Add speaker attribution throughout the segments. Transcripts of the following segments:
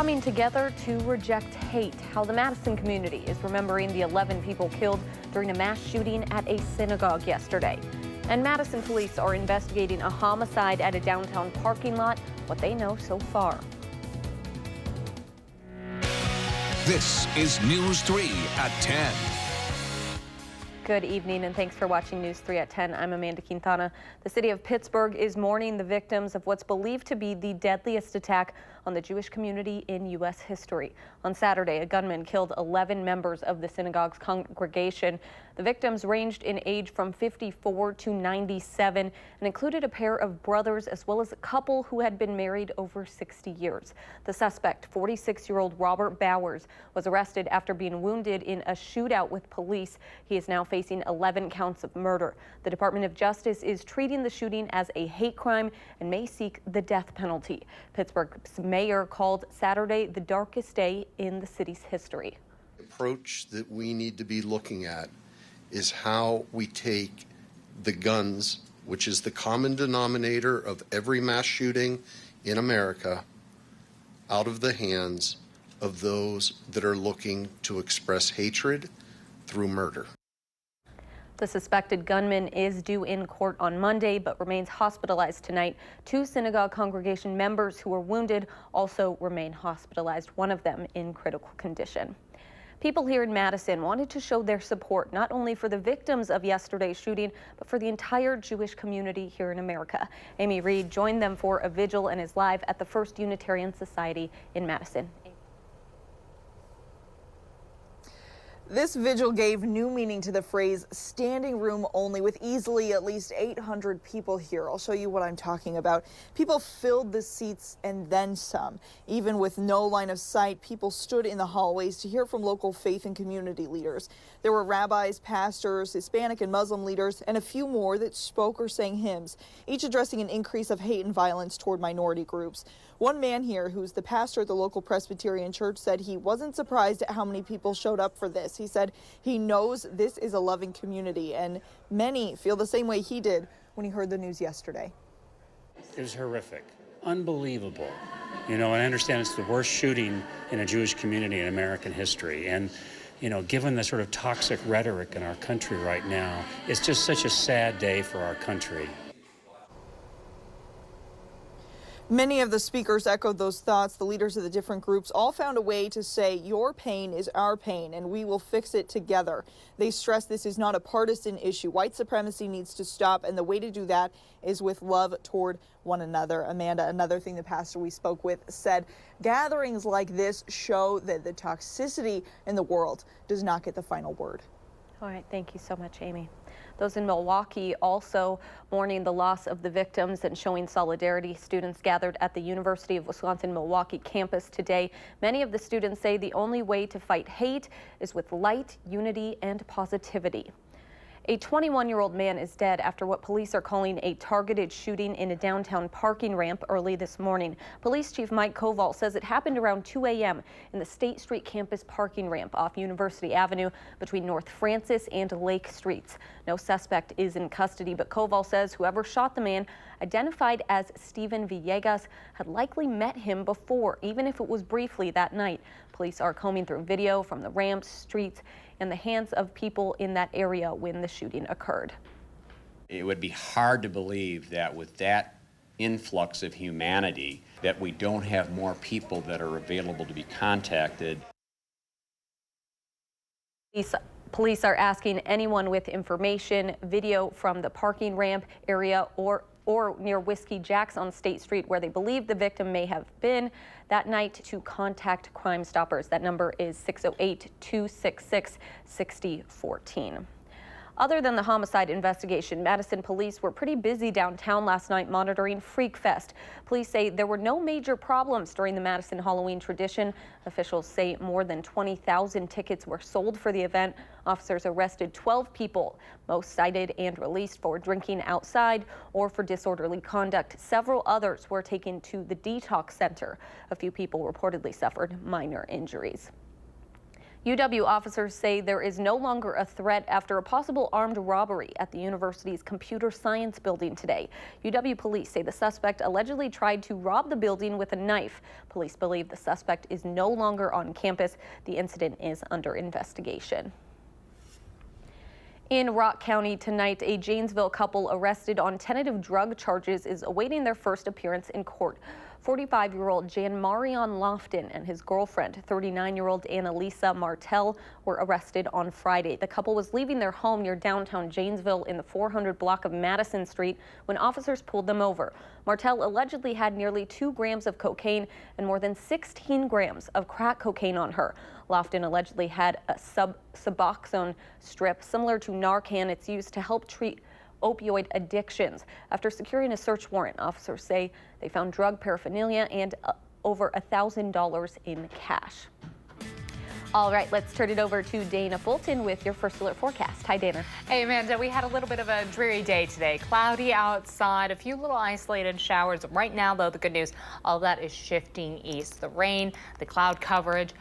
Speaker 1: Coming together to reject hate. How the Madison community is remembering the 11 people killed during a mass shooting at a synagogue yesterday. And Madison police are investigating a homicide at a downtown parking lot. What they know so far.
Speaker 2: This is News 3 at 10.
Speaker 1: Good evening and thanks for watching News 3 at 10. I'm Amanda Quintana. The city of Pittsburgh is mourning the victims of what's believed to be the deadliest attack on the Jewish community in U.S. history. On Saturday, a gunman killed 11 members of the synagogue's congregation. The victims ranged in age from 54 to 97 and included a pair of brothers as well as a couple who had been married over 60 years. The suspect, 46-year-old Robert Bowers, was arrested after being wounded in a shootout with police. He is now facing 11 counts of murder. The Department of Justice is treating the shooting as a hate crime and may seek the death penalty. Pittsburgh's mayor called Saturday the darkest day in the city's history.
Speaker 3: The approach that we need to be looking at is how we take the guns, which is the common denominator of every mass shooting in America, out of the hands of those that are looking to express hatred through murder.
Speaker 1: The suspected gunman is due in court on Monday, but remains hospitalized tonight. 2 synagogue congregation members who were wounded also remain hospitalized, one of them in critical condition. People here in Madison wanted to show their support not only for the victims of yesterday's shooting, but for the entire Jewish community here in America. Amy Reed joined them for a vigil and is live at the First Unitarian Society in Madison.
Speaker 4: This vigil gave new meaning to the phrase standing room only, with easily at least 800 people here. I'll show you what I'm talking about. People filled the seats and then some. Even with no line of sight, people stood in the hallways to hear from local faith and community leaders. There were rabbis, pastors, Hispanic and Muslim leaders, and a few more that spoke or sang hymns, each addressing an increase of hate and violence toward minority groups. One man here, who's the pastor at the local Presbyterian church, said he wasn't surprised at how many people showed up for this. He said he knows this is a loving community, and many feel the same way he did when he heard the news yesterday.
Speaker 5: It was horrific, unbelievable. You know, and I understand it's the worst shooting in a Jewish community in American history. And, you know, given the sort of toxic rhetoric in our country right now, it's just such a sad day for our country.
Speaker 4: Many of the speakers echoed those thoughts. The leaders of the different groups all found a way to say your pain is our pain and we will fix it together. They stressed this is not a partisan issue. White supremacy needs to stop, and the way to do that is with love toward one another. Amanda, another thing the pastor we spoke with said, gatherings like this show that the toxicity in the world does not get the final word.
Speaker 1: All right, thank you so much, Amy. Those in Milwaukee also mourning the loss of the victims and showing solidarity. Students gathered at the University of Wisconsin-Milwaukee campus today. Many of the students say the only way to fight hate is with light, unity, and positivity. A 21-year-old man is dead after what police are calling a targeted shooting in a downtown parking ramp early this morning. Police Chief Mike Koval says it happened around 2 a.m. in the State Street campus parking ramp off University Avenue between North Francis and Lake Streets. No suspect is in custody, but Koval says whoever shot the man, identified as Steven Villegas, had likely met him before, even if it was briefly that night. Police are combing through video from the ramps, streets, and the hands of people in that area when the shooting occurred.
Speaker 6: It would be hard to believe that with that influx of humanity that we don't have more people that are available to be contacted.
Speaker 1: Police are asking anyone with information, video from the parking ramp area or near Whiskey Jack's on State Street where they believe the victim may have been that night to contact Crime Stoppers. That number is 608-266-6014. Other than the homicide investigation, Madison police were pretty busy downtown last night monitoring Freak Fest. Police say there were no major problems during the Madison Halloween tradition. Officials say more than 20,000 tickets were sold for the event. Officers arrested 12 people, most cited and released for drinking outside or for disorderly conduct. Several others were taken to the detox center. A few people reportedly suffered minor injuries. UW officers say there is no longer a threat after a possible armed robbery at the university's computer science building today. UW police say the suspect allegedly tried to rob the building with a knife. Police believe the suspect is no longer on campus. The incident is under investigation. In Rock County tonight, a Janesville couple arrested on tentative drug charges is awaiting their first appearance in court. 45-year-old Jan Marion Lofton and his girlfriend, 39-year-old Annalisa Martel, were arrested on Friday. The couple was leaving their home near downtown Janesville in the 400 block of Madison Street when officers pulled them over. Martel allegedly had nearly 2 grams of cocaine and more than 16 grams of crack cocaine on her. Lofton allegedly had a Suboxone strip similar to Narcan. It's used to help treat opioid addictions. After securing a search warrant, officers say they found drug paraphernalia and over $1,000 in cash. All right, let's turn it over to Dana Fulton with your First Alert forecast. Hi, Dana.
Speaker 7: Hey, Amanda, we had a little bit of a dreary day today. Cloudy outside, a few little isolated showers. Right now, though, the good news, all that is shifting east. The rain, the cloud coverage,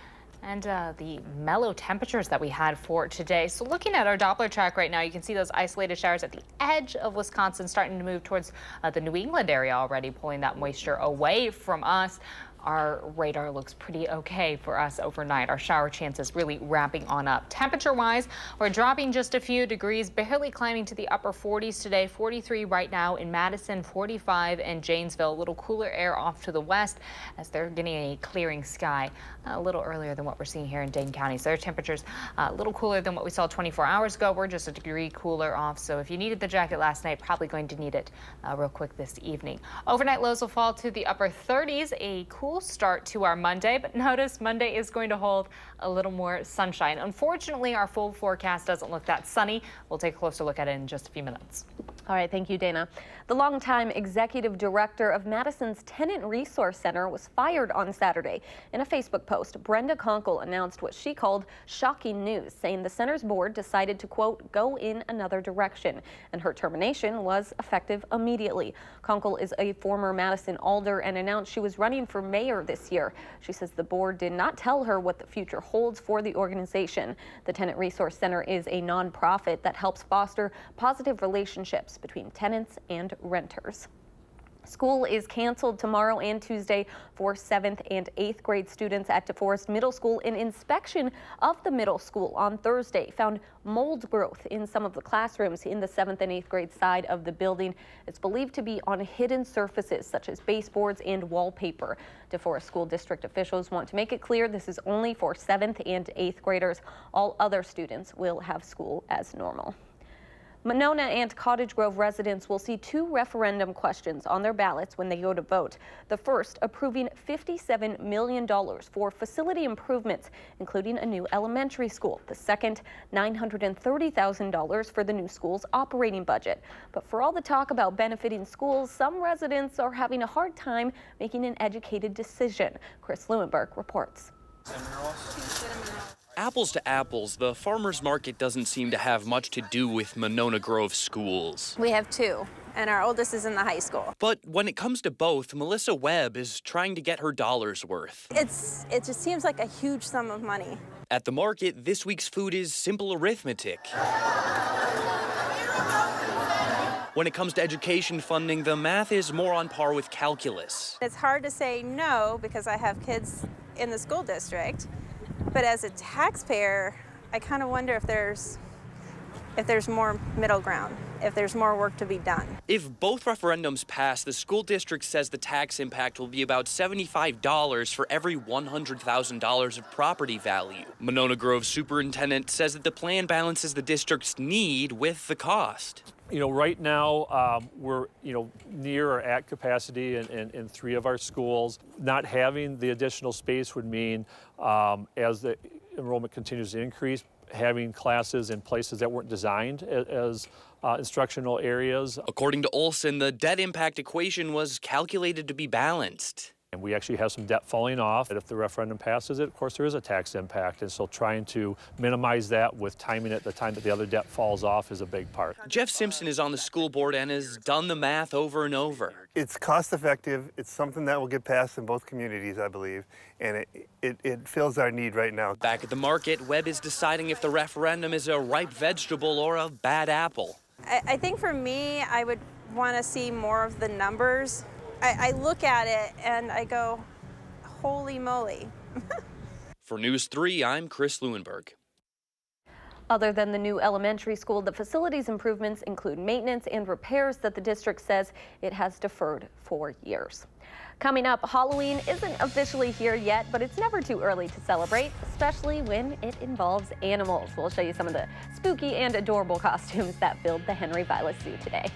Speaker 7: and the mellow temperatures that we had for today. So looking at our Doppler track right now, you can see those isolated showers at the edge of Wisconsin starting to move towards the New England area already, pulling that moisture away from us. Our radar looks pretty okay for us overnight. Our shower chances really wrapping on up. Temperature-wise, we're dropping just a few degrees, barely climbing to the upper 40s today. 43 right now in Madison, 45 in Janesville. A little cooler air off to the west as they're getting a clearing sky a little earlier than what we're seeing here in Dane County. So their temperatures a little cooler than what we saw 24 hours ago. We're just a degree cooler off. So if you needed the jacket last night, probably going to need it real quick this evening. Overnight lows will fall to the upper 30s. A cool start to our Monday, but notice Monday is going to hold a little more sunshine. Unfortunately, our full forecast doesn't look that sunny. We'll take a closer look at it in just a few minutes.
Speaker 1: All right, thank you, Dana. The longtime executive director of Madison's Tenant Resource Center was fired on Saturday. In a Facebook post, Brenda Conkle announced what she called shocking news, saying the center's board decided to, quote, go in another direction, and her termination was effective immediately. Conkle is a former Madison alder and announced she was running for mayor this year. She says the board did not tell her what the future holds for the organization. The Tenant Resource Center is a nonprofit that helps foster positive relationships between tenants and renters. School is canceled tomorrow and Tuesday for 7th and 8th grade students at DeForest Middle School. An inspection of the middle school on Thursday found mold growth in some of the classrooms in the 7th and 8th grade side of the building. It's believed to be on hidden surfaces such as baseboards and wallpaper. DeForest School District officials want to make it clear this is only for 7th and 8th graders. All other students will have school as normal. Monona and Cottage Grove residents will see 2 referendum questions on their ballots when they go to vote. The first, approving $57 million for facility improvements, including a new elementary school. The second, $930,000 for the new school's operating budget. But for all the talk about benefiting schools, some residents are having a hard time making an educated decision. Chris Lewinberg reports.
Speaker 8: Apples to apples, the farmers market doesn't seem to have much to do with Monona Grove schools.
Speaker 9: We have 2, and our oldest is in the high school.
Speaker 8: But when it comes to both, Melissa Webb is trying to get her dollar's worth.
Speaker 9: It just seems like a huge sum of money.
Speaker 8: At the market, this week's food is simple arithmetic. When it comes to education funding, the math is more on par with calculus.
Speaker 9: It's hard to say no because I have kids in the school district. But as a taxpayer, I kind of wonder if there's more middle ground, if there's more work to be done.
Speaker 8: If both referendums pass, the school district says the tax impact will be about $75 for every $100,000 of property value. Monona Grove superintendent says that the plan balances the district's need with the cost.
Speaker 10: Right now we're, near or at capacity in 3 of our schools. Not having the additional space would mean as the enrollment continues to increase, having classes in places that weren't designed as instructional areas.
Speaker 8: According to Olson, the debt impact equation was calculated to be balanced.
Speaker 10: And we actually have some debt falling off. And if the referendum passes it, of course, there is a tax impact. And so trying to minimize that with timing at the time that the other debt falls off is a big part.
Speaker 8: Jeff Simpson is on the school board and has done the math over and over.
Speaker 11: It's cost effective. It's something that will get passed in both communities, I believe, and it fills our need right now.
Speaker 8: Back at the market, Webb is deciding if the referendum is a ripe vegetable or a bad apple.
Speaker 9: I think for me, I would want to see more of the numbers. I look at it and I go, holy moly.
Speaker 8: For News 3, I'm Chris Leuenberg.
Speaker 1: Other than the new elementary school, the facilities improvements include maintenance and repairs that the district says it has deferred for years. Coming up, Halloween isn't officially here yet, but it's never too early to celebrate, especially when it involves animals. We'll show you some of the spooky and adorable costumes that filled the Henry Vilas Zoo today.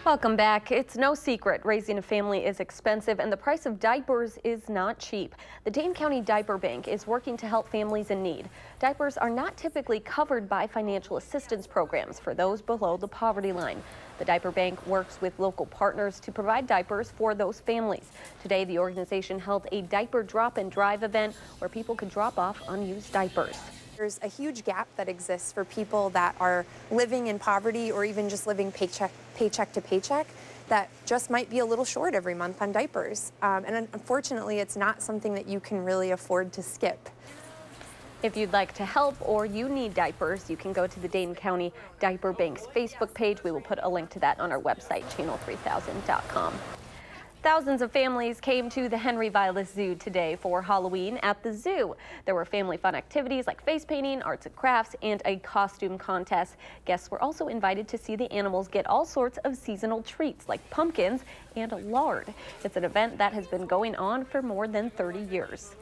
Speaker 1: Welcome back. It's no secret raising a family is expensive and the price of diapers is not cheap. The Dane County Diaper Bank is working to help families in need. Diapers are not typically covered by financial assistance programs for those below the poverty line. The Diaper Bank works with local partners to provide diapers for those families. Today, the organization held a diaper drop and drive event where people could drop off unused diapers.
Speaker 12: There's a huge gap that exists for people that are living in poverty or even just living paycheck to paycheck. that just might be a little short every month on diapers. And unfortunately, it's not something that you can really afford to skip.
Speaker 1: If you'd like to help or you need diapers, you can go to the Dane County Diaper Bank's Facebook page. We will put a link to that on our website, channel3000.com. Thousands of families came to the Henry Vilas Zoo today for Halloween at the zoo. There were family fun activities like face painting, arts and crafts, and a costume contest. Guests were also invited to see the animals get all sorts of seasonal treats like pumpkins and lard. It's an event that has been going on for more than 30 years.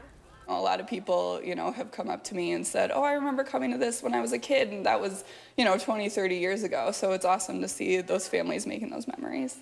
Speaker 13: A lot of people, have come up to me and said, oh, I remember coming to this when I was a kid, and that was, 20, 30 years ago. So it's awesome to see those families making those memories.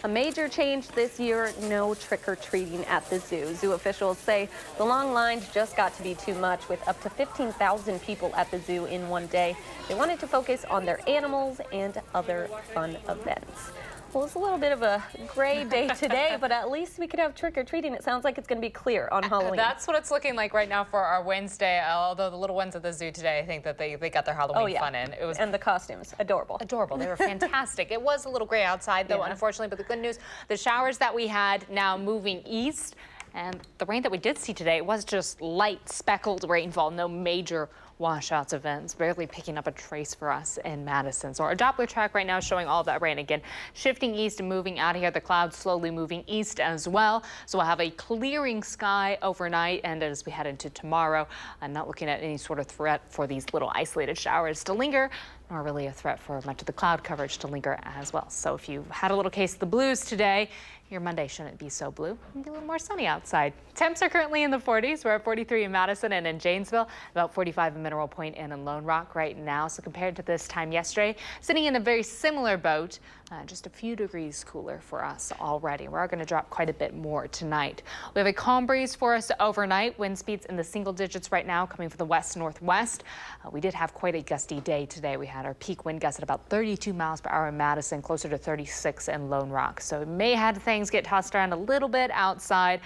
Speaker 1: A major change this year, no trick-or-treating at the zoo. Zoo officials say the long lines just got to be too much, with up to 15,000 people at the zoo in one day. They wanted to focus on their animals and other fun events. Well, it's a little bit of a gray day today, but at least we could have trick-or-treating. It sounds like it's going to be clear on Halloween.
Speaker 7: That's what it's looking like right now for our Wednesday, although the little ones at the zoo today, I think that they got their Halloween fun in. It was
Speaker 1: and the costumes, adorable.
Speaker 7: Adorable. They were fantastic. It was a little gray outside, though, unfortunately, but the good news, the showers that we had now moving east, and the rain that we did see today was just light speckled rainfall, no major washouts events, barely picking up a trace for us in Madison. So our Doppler track right now showing all that rain again, shifting east and moving out of here. The clouds slowly moving east as well. So we'll have a clearing sky overnight, and as we head into tomorrow, I'm not looking at any sort of threat for these little isolated showers to linger, nor really a threat for much of the cloud coverage to linger as well. So if you've had a little case of the blues today, your Monday shouldn't be so blue. It'll be a little more sunny outside. Temps are currently in the 40s. We're at 43 in Madison and in Janesville, about 45 in Mineral Point and in Lone Rock right now. So compared to this time yesterday, sitting in a very similar boat, just a few degrees cooler for us already. We're going to drop quite a bit more tonight. We have a calm breeze for us overnight. Wind speeds in the single digits right now coming from the west-northwest. We did have quite a gusty day today. We had our peak wind gust at about 32 miles per hour in Madison, closer to 36 in Lone Rock. So it may have things get tossed around a little bit outside.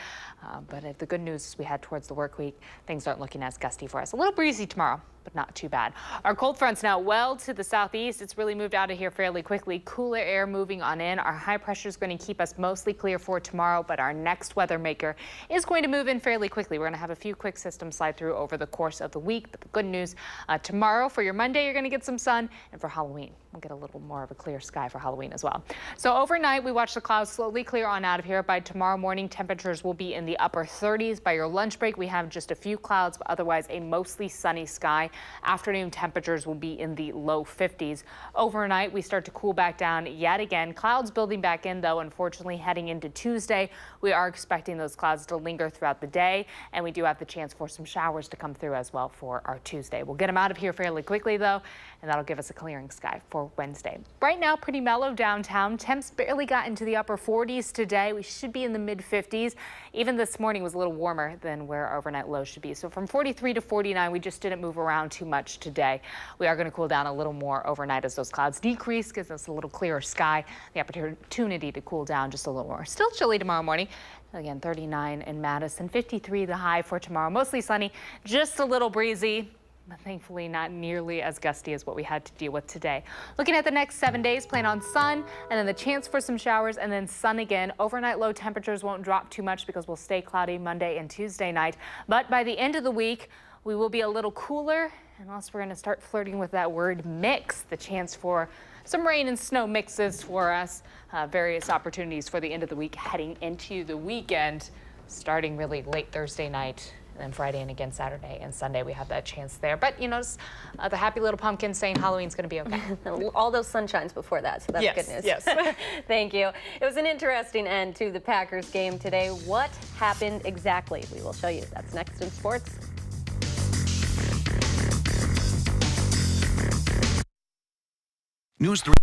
Speaker 7: But if the good news is we head towards the work week, things aren't looking as gusty for us. A little breezy tomorrow, but not too bad. Our cold front's now well to the southeast. It's really moved out of here fairly quickly. Cooler air moving on in. Our high pressure is going to keep us mostly clear for tomorrow, but our next weather maker is going to move in fairly quickly. We're going to have a few quick systems slide through over the course of the week. But the good news, tomorrow for your Monday, you're going to get some sun, and for Halloween, we'll get a little more of a clear sky for Halloween as well. So overnight, we watch the clouds slowly clear on out of here. By tomorrow morning, temperatures will be in the upper 30s. By your lunch break, we have just a few clouds, but otherwise a mostly sunny sky. Afternoon temperatures will be in the low 50s. Overnight, we start to cool back down yet again. Clouds building back in, though. Unfortunately, heading into Tuesday, we are expecting those clouds to linger throughout the day, and we do have the chance for some showers to come through as well for our Tuesday. We'll get them out of here fairly quickly, though, and that'll give us a clearing sky for Wednesday. Right now, pretty mellow downtown. Temps barely got into the upper 40s today. We should be in the mid 50s. Even this morning was a little warmer than where our overnight low should be. So from 43 to 49, we just didn't move around too much today. We are going to cool down a little more overnight as those clouds decrease, gives us a little clearer sky, the opportunity to cool down just a little more. Still chilly tomorrow morning. Again, 39 in Madison, 53 the high for tomorrow. Mostly sunny, just a little breezy, but thankfully not nearly as gusty as what we had to deal with today. Looking at the next 7 days, plan on sun and then the chance for some showers and then sun again. Overnight low temperatures won't drop too much because we'll stay cloudy Monday and Tuesday night. But by the end of the week, we will be a little cooler, unless we're going to start flirting with that word mix, the chance for some rain and snow mixes for us. Various opportunities for the end of the week heading into the weekend, starting really late Thursday night. And then Friday and again Saturday and Sunday we have that chance there. But you notice the happy little pumpkin saying Halloween's going to be okay.
Speaker 1: All those sunshines before that, so that's good news.
Speaker 7: Yes.
Speaker 1: Thank you. It was an interesting end to the Packers game today. What happened exactly? We will show you. That's next in sports.
Speaker 2: News 3.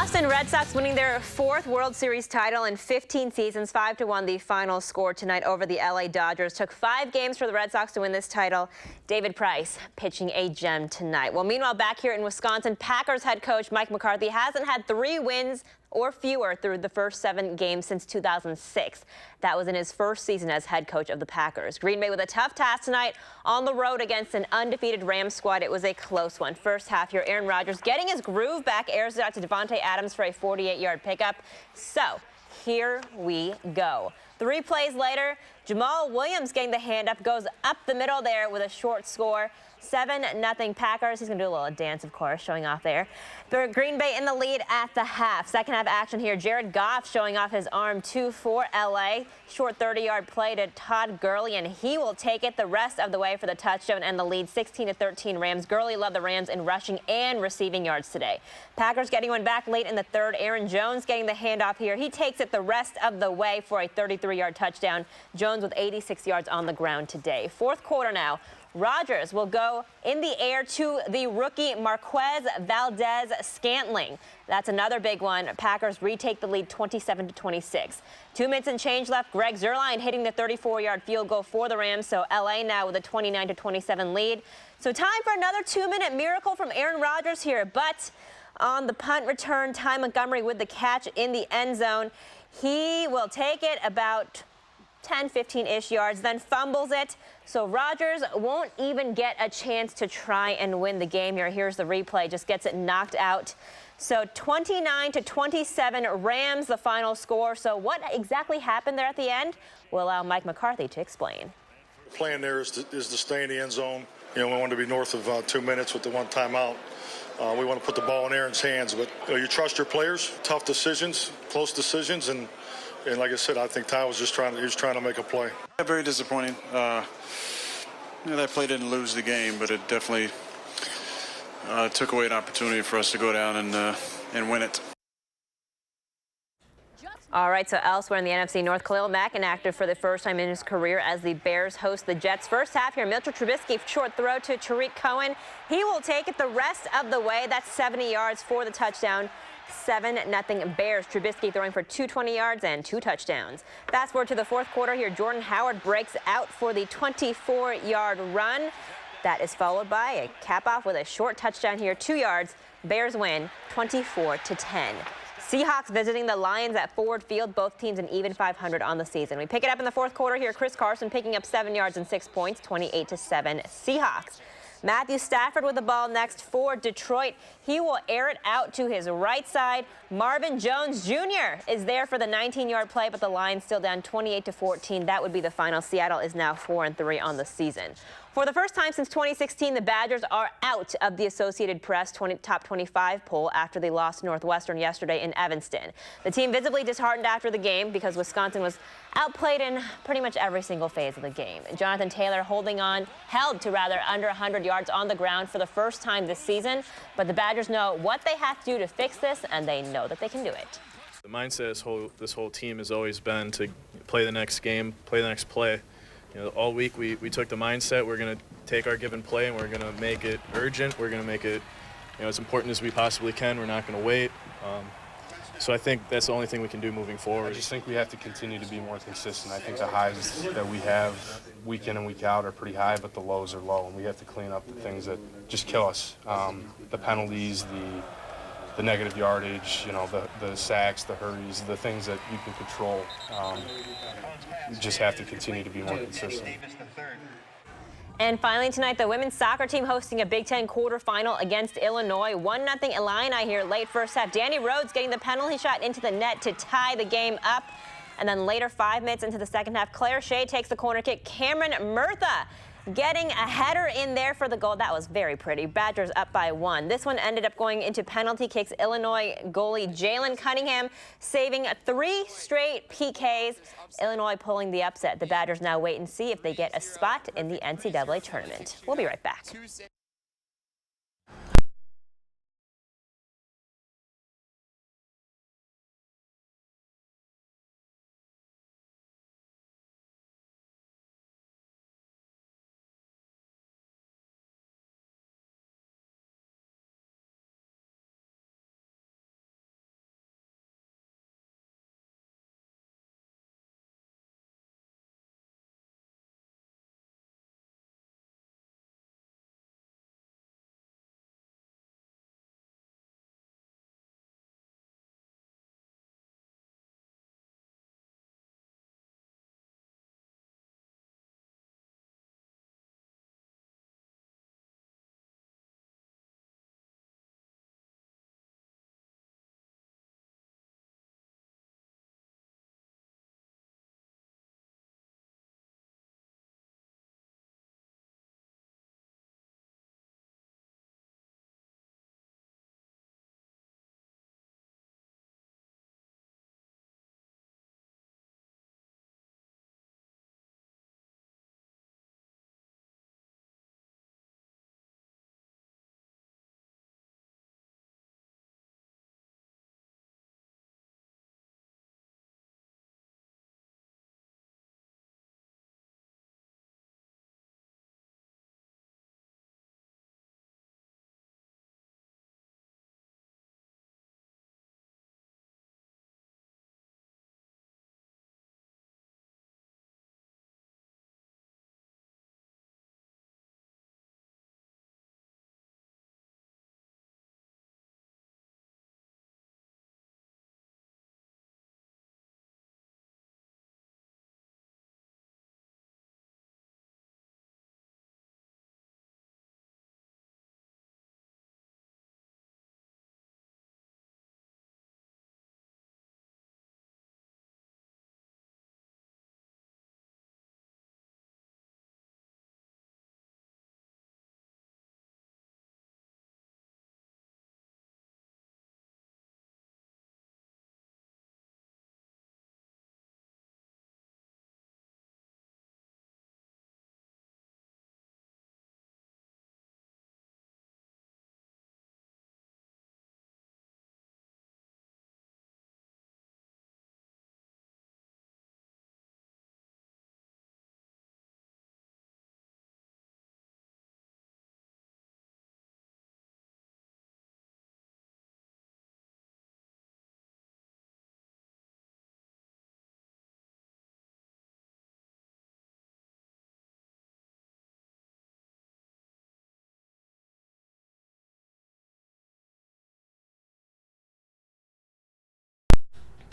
Speaker 14: Boston Red Sox winning their 4th World Series title in 15 seasons, 5-1 the final score tonight over the LA Dodgers. Took 5 games for the Red Sox to win this title. David Price pitching a gem tonight. Well, meanwhile, back here in Wisconsin, Packers head coach Mike McCarthy hasn't had 3 wins or fewer through the first 7 games since 2006. That was in his first season as head coach of the Packers. Green Bay with a tough task tonight on the road against an undefeated Rams squad. It was a close one. First half here, Aaron Rodgers getting his groove back, airs it out to Devontae Adams for a 48-yard pickup. So here we go. 3 plays later, Jamal Williams getting the hand up, goes up the middle there with a short score. 7-0 Packers. He's going to do a little dance, of course, showing off there. Green Bay in the lead at the half. Second half action here. Jared Goff showing off his arm 2 for LA. Short 30-yard play to Todd Gurley, and he will take it the rest of the way for the touchdown and the lead 16-13 Rams. Gurley led the Rams in rushing and receiving yards today. Packers getting one back late in the third. Aaron Jones getting the handoff here. He takes it the rest of the way for a 33-yard touchdown. Jones with 86 yards on the ground today. Fourth quarter now. Rodgers will go in the air to the rookie Marquez Valdez-Scantling. That's another big one. Packers retake the lead 27-26. 2 minutes and change left. Greg Zuerlein hitting the 34-yard field goal for the Rams. So LA now with a 29-27 lead. So time for another 2-minute miracle from Aaron Rodgers here. But on the punt return, Ty Montgomery with the catch in the end zone. He will take it about 10, 15-ish yards, then fumbles it. So Rodgers won't even get a chance to try and win the game here. Here's the replay, just gets it knocked out. So 29-27 Rams, the final score. So what exactly happened there at the end? We'll allow Mike McCarthy to explain.
Speaker 15: The plan there is to stay in the end zone. You know, we want to be north of 2 minutes with the 1 timeout. We want to put the ball in Aaron's hands, but you trust your players. Tough decisions, close decisions, and like I said, I think Ty was just trying to make a play.
Speaker 16: Yeah, very disappointing. That play didn't lose the game, but it definitely took away an opportunity for us to go down and win it.
Speaker 14: All right, so elsewhere in the NFC North, Khalil Mack inactive for the first time in his career as the Bears host the Jets. First half here, Mitchell Trubisky, short throw to Tariq Cohen. He will take it the rest of the way. That's 70 yards for the touchdown. 7-0 Bears. Trubisky throwing for 220 yards and 2 touchdowns. Fast forward to the fourth quarter here. Jordan Howard breaks out for the 24-yard run. That is followed by a cap off with a short touchdown here, 2 yards. Bears win 24-10. Seahawks visiting the Lions at Ford Field. Both teams an even 500 on the season. We pick it up in the fourth quarter here. Chris Carson picking up 7 yards and 6 points, 28-7 Seahawks. Matthew Stafford with the ball next for Detroit. He will air it out to his right side. Marvin Jones Jr. is there for the 19-yard play, but the Lions still down 28-14. That would be the final. Seattle is now 4-3 on the season. For the first time since 2016, the Badgers are out of the Associated Press top 25 poll after they lost to Northwestern yesterday in Evanston. The team visibly disheartened after the game because Wisconsin was outplayed in pretty much every single phase of the game. Jonathan Taylor held to under 100 yards on the ground for the first time this season, but the Badgers know what they have to do to fix this, and they know that they can do it.
Speaker 17: The mindset of this whole team has always been to play the next game, play the next play. You know, all week we took the mindset, we're going to take our given play and we're going to make it urgent. We're going to make it, as important as we possibly can. We're not going to wait. So I think that's the only thing we can do moving forward.
Speaker 18: I just think we have to continue to be more consistent. I think the highs that we have week in and week out are pretty high, but the lows are low, and we have to clean up the things that just kill us. The penalties, the negative yardage, the sacks, the hurries, the things that you can control. We just have to continue to be more consistent.
Speaker 14: And finally tonight, the women's soccer team hosting a Big Ten quarterfinal against Illinois. 1-0 Illini here late first half. Danny Rhodes getting the penalty shot into the net to tie the game up. And then later, 5 minutes into the second half, Claire Shea takes the corner kick. Cameron Murtha getting a header in there for the goal. That was very pretty. Badgers up by 1. This one ended up going into penalty kicks. Illinois goalie Jalen Cunningham saving 3 straight PKs. Illinois pulling the upset. The Badgers now wait and see if they get a spot in the NCAA tournament. We'll be right back.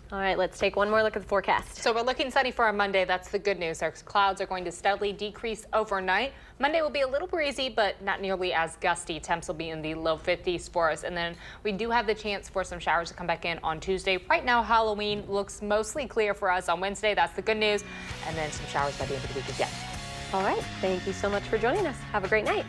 Speaker 1: All right, let's take one more look at the forecast.
Speaker 7: So we're looking sunny for our Monday. That's the good news. Our clouds are going to steadily decrease overnight. Monday will be a little breezy, but not nearly as gusty. Temps will be in the low 50s for us. And then we do have the chance for some showers to come back in on Tuesday. Right now, Halloween looks mostly clear for us on Wednesday. That's the good news. And then some showers by the end of the week again.
Speaker 1: All right, thank you so much for joining us. Have a great night.